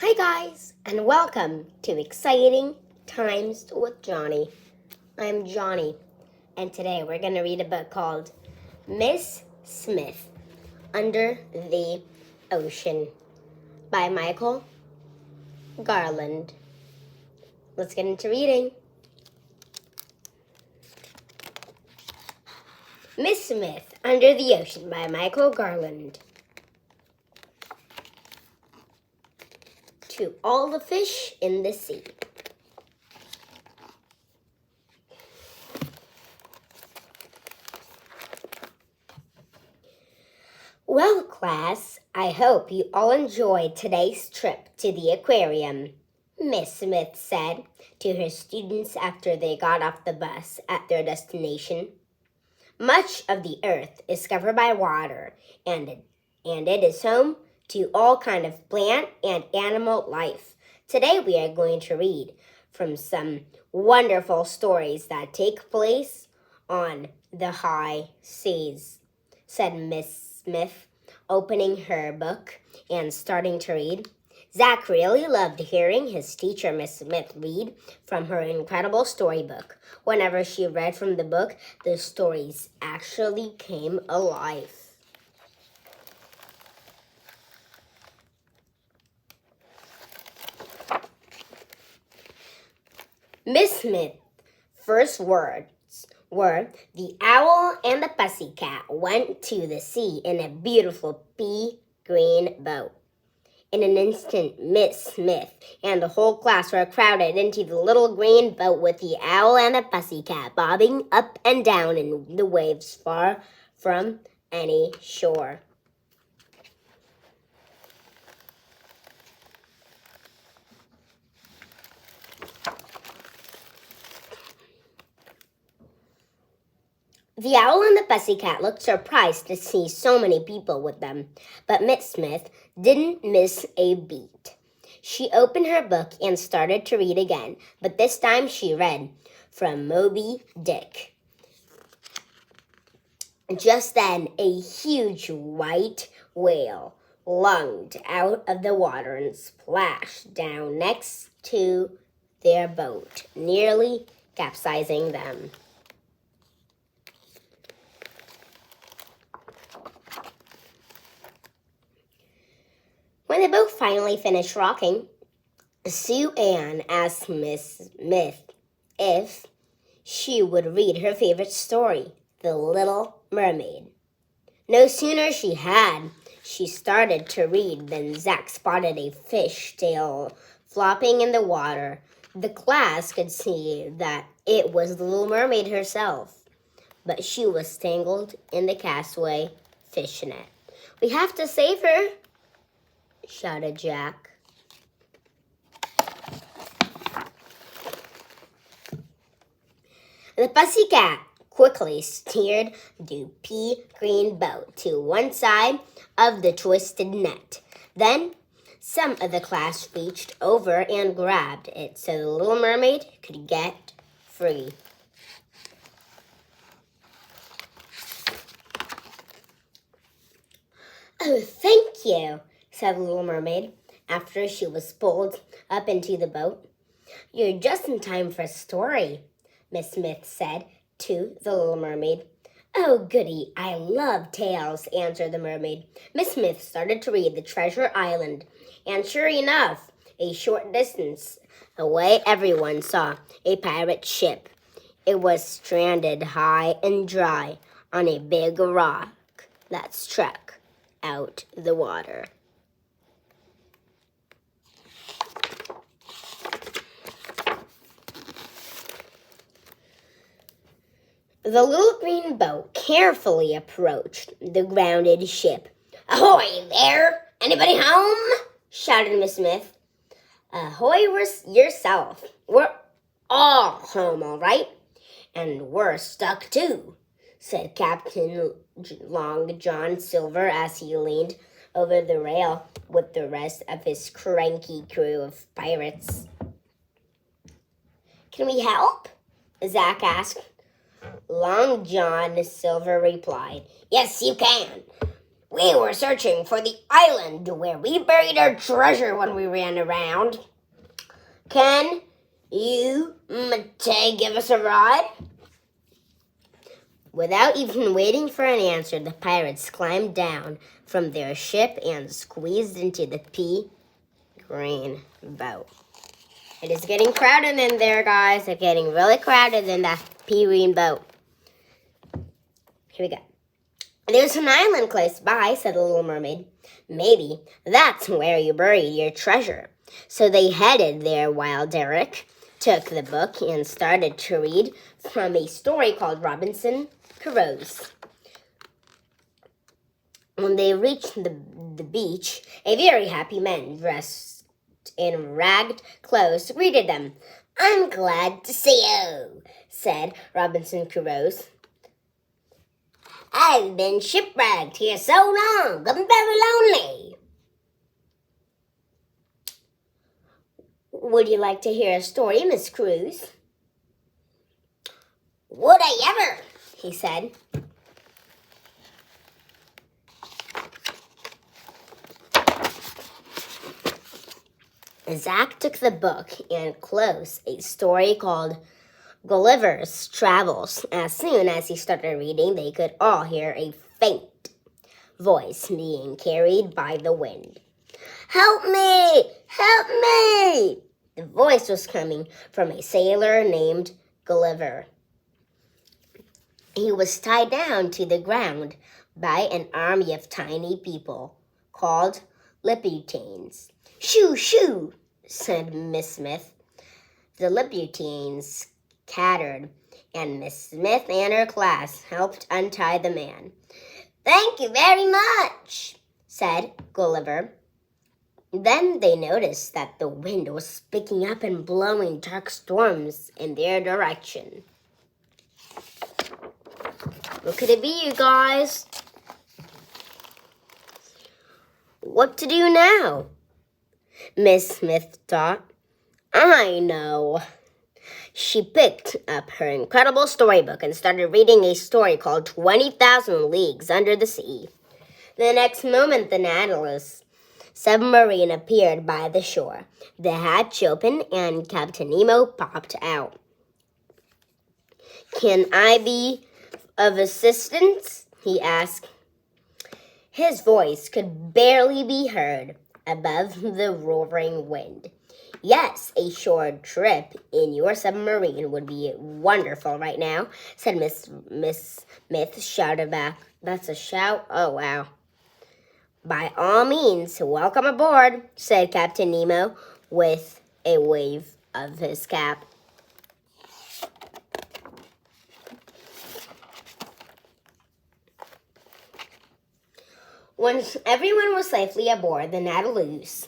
Hi guys, and welcome to Exciting Times with Johnny. I'm Johnny, and today we're going to read a book called Miss Smith, Under the Ocean by Michael Garland. Let's get into reading. Miss Smith, Under the Ocean by Michael Garland. To all the fish in the sea. Well, class, I hope you all enjoyed today's trip to the aquarium, Miss Smith said to her students after they got off the bus at their destination. Much of the earth is covered by water, and it is home to all kinds of plant and animal life. Today we are going to read from some wonderful stories that take place on the high seas, said Miss Smith, opening her book and starting to read. Zach really loved hearing his teacher, Miss Smith, read from her incredible storybook. Whenever she read from the book, the stories actually came alive. Miss Smith's first words were, "The owl and the pussycat went to the sea in a beautiful pea green boat." In an instant, Miss Smith and the whole class were crowded into the little green boat with the owl and the pussycat bobbing up and down in the waves far from any shore. The owl and the pussycat looked surprised to see so many people with them, but Miss Smith didn't miss a beat. She opened her book and started to read again, but this time she read from Moby Dick. Just then, a huge white whale lunged out of the water and splashed down next to their boat, nearly capsizing them. When the boat finally finished rocking, Sue Ann asked Miss Smith if she would read her favorite story, The Little Mermaid. No sooner she started to read than Zach spotted a fish tail flopping in the water. The class could see that it was the Little Mermaid herself, but she was tangled in the castaway fish net. "We have to save her," shouted Jack. The pussycat quickly steered the pea green boat to one side of the twisted net. Then some of the class reached over and grabbed it so the Little Mermaid could get free. "Oh, thank you," said the Little Mermaid after she was pulled up into the boat. "You're just in time for a story," Miss Smith said to the Little Mermaid. "Oh, goody, I love tales," answered the mermaid. Miss Smith started to read The Treasure Island, and sure enough, a short distance away, everyone saw a pirate ship. It was stranded high and dry on a big rock that struck out the water. The little green boat carefully approached the grounded ship. "Ahoy there! Anybody home?" shouted Miss Smith. "Ahoy yourself. We're all home, all right. And we're stuck too," said Captain Long John Silver as he leaned over the rail with the rest of his cranky crew of pirates. "Can we help?" Zach asked. Long John Silver replied, "Yes, you can. We were searching for the island where we buried our treasure when we ran around. Can you, Matei, give us a ride? Without even waiting for an answer, the pirates climbed down from their ship and squeezed into the pea-green boat. It is getting crowded in there, guys. It's getting really crowded in that pea-green boat. Here we go. There's an island close by, said the little mermaid. Maybe that's where you buried your treasure. So they headed there while Derek took the book and started to read from a story called Robinson Crusoe. When they reached the beach, a very happy man dressed in ragged clothes greeted them. I'm glad to see you, said Robinson Crusoe. I've been shipwrecked here so long, I'm very lonely. Would you like to hear a story, Miss Crusoe? Would I ever, he said. Zach took the book and closed a story called Gulliver's Travels. As soon as he started reading, they could all hear a faint voice being carried by the wind. Help me! Help me! The voice was coming from a sailor named Gulliver. He was tied down to the ground by an army of tiny people called Lilliputians. Shoo, shoo, said Miss Smith. The Lilliputians scattered, and Miss Smith and her class helped untie the man. Thank you very much, said Gulliver. Then they noticed that the wind was picking up and blowing dark storms in their direction. What could it be, you guys? What to do now? Miss Smith thought. I know. She picked up her incredible storybook and started reading a story called 20,000 Leagues Under the Sea. The next moment, the Nautilus submarine appeared by the shore. The hatch opened and Captain Nemo popped out. Can I be of assistance? He asked. His voice could barely be heard above the roaring wind. Yes, a short trip in your submarine would be wonderful right now, said Miss Smith, shouted back. That's a shout? Oh, wow. By all means, welcome aboard, said Captain Nemo with a wave of his cap. Once everyone was safely aboard, the Nautilus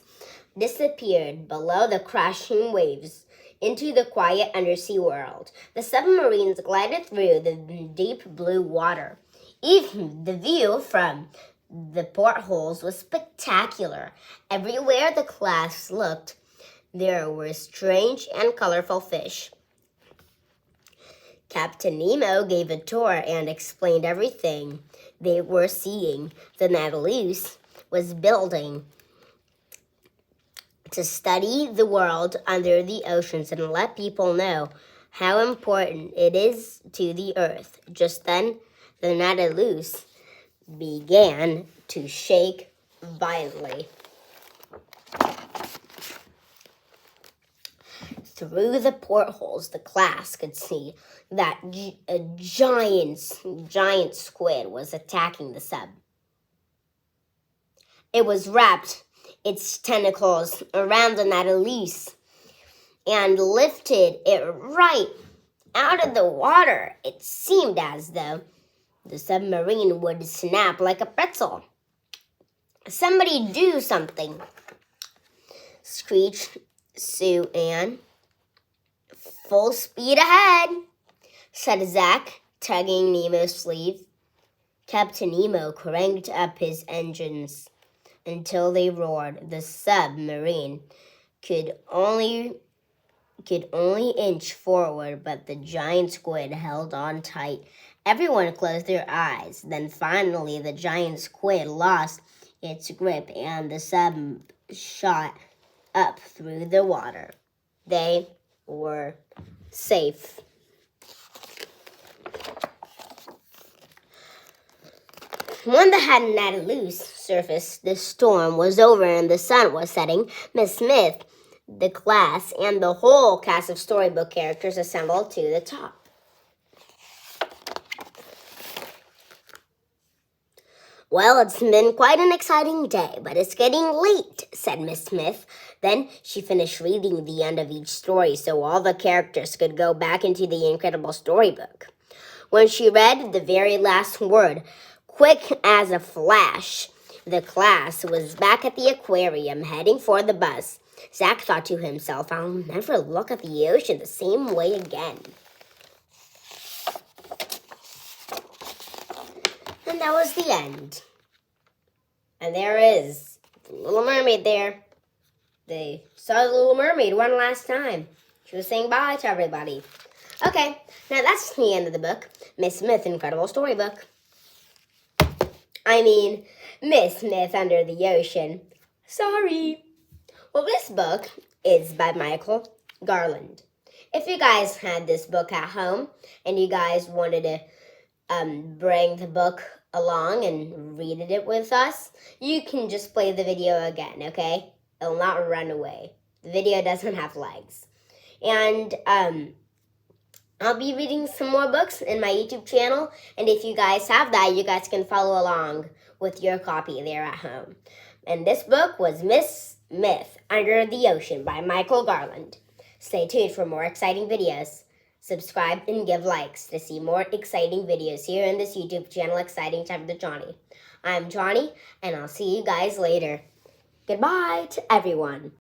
disappeared below the crashing waves into the quiet undersea world. The submarines glided through the deep blue water. Even the view from the portholes was spectacular. Everywhere the class looked, there were strange and colorful fish. Captain Nemo gave a tour and explained everything they were seeing. The Nautilus was building to study the world under the oceans and let people know how important it is to the earth. Just then, the Nautilus began to shake violently. Through the portholes, the class could see that a giant squid was attacking the sub. It was wrapped its tentacles around the Nautilus and lifted it right out of the water. It seemed as though the submarine would snap like a pretzel. Somebody do something, screeched Sue Ann. Full speed ahead, said Zach, tugging Nemo's sleeve. Captain Nemo cranked up his engines until they roared. The submarine could only inch forward, but the giant squid held on tight Everyone closed their eyes. Then finally the giant squid lost its grip and the sub shot up through the water. They were safe. When the Hat and Nat Loose surfaced, the storm was over and the sun was setting. Miss Smith, the class, and the whole cast of storybook characters assembled to the top. Well, it's been quite an exciting day, but it's getting late, said Miss Smith. Then she finished reading the end of each story so all the characters could go back into the incredible storybook. When she read the very last word, quick as a flash, the class was back at the aquarium heading for the bus. Zach thought to himself, I'll never look at the ocean the same way again. And that was the end. And there is the Little Mermaid there. They saw the Little Mermaid one last time. She was saying bye to everybody. Okay, now that's the end of the book. Miss Smith Incredible Storybook. Miss Smith Under the Ocean. Sorry. Well, this book is by Michael Garland. If you guys had this book at home and you guys wanted to bring the book along and read it with us, you can just play the video again, okay? It'll not run away. The video doesn't have legs. And I'll be reading some more books in my YouTube channel, and if you guys have that, you guys can follow along with your copy there at home. And this book was Miss Smith Under the Ocean by Michael Garland. Stay tuned for more exciting videos. Subscribe and give likes to see more exciting videos here in this YouTube channel, Exciting Time with Johnny. I'm Johnny, and I'll see you guys later. Goodbye to everyone.